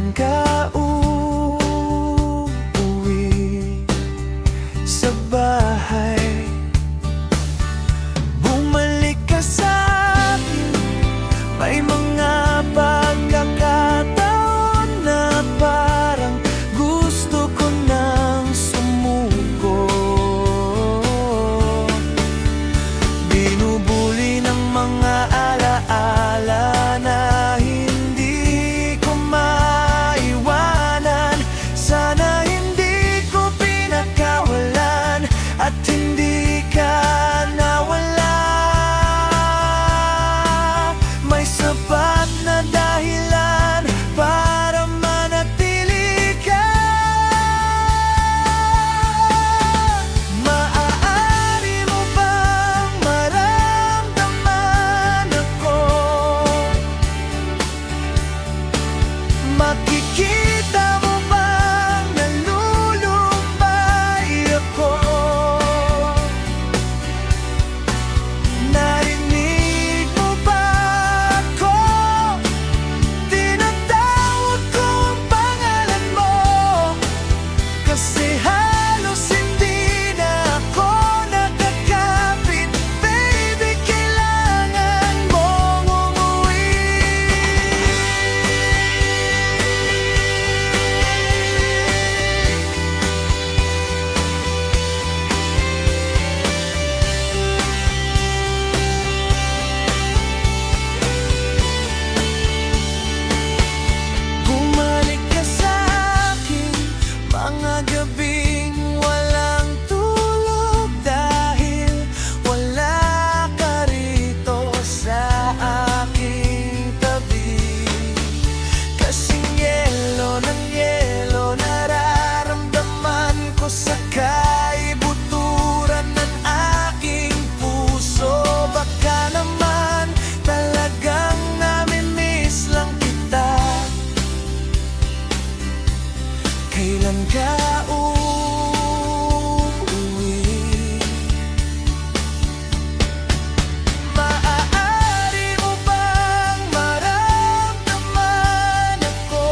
Kailan ka uuwi sa bahay? Bumalik ka sa'kin. May mga pagkakataon na parang gusto ko nang sumuko. Binubuli ng mga alaala na hindi ko maiwanan. Sana hindi ko pinakawalan at hindi ka nawala. May sapat na dahilan para manatili ka. Maaari mo bang maramdaman ako? Makikita mo bang nalulumbay ako? Narinig mo ba ako? Tinatawag ko ang pangalan mo. Kasi halos hindi na ako nakakapit. Baby, kailangan mong umuwi. Bumalik ka sa'kin. Mga gabing walang tulog dahil wala ka rito sa aking tabi. Kasing yelo ng yelo nararamdaman ko sa kaibuturan ng aking puso. Baka naman talagang nami-miss lang kita. Kailan ka uuwi? Maaari mo bang maramdaman ako?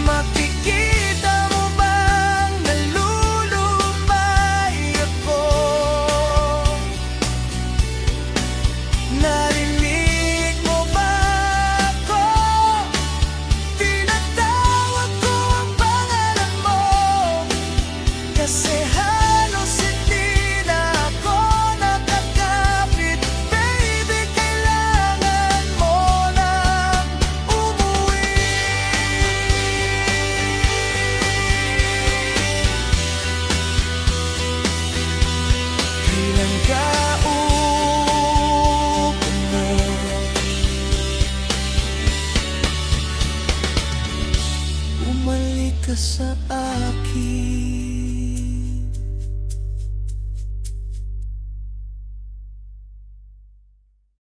Makikita mo bang nalulumbay ako? Narinig mo ba ako? Tinatawag ko ang pangalan mo. Kasi halos hindi na ako nakakapit. Baby, kailangan mo nang umuwi. Kailan ka bumalik ka sa akin.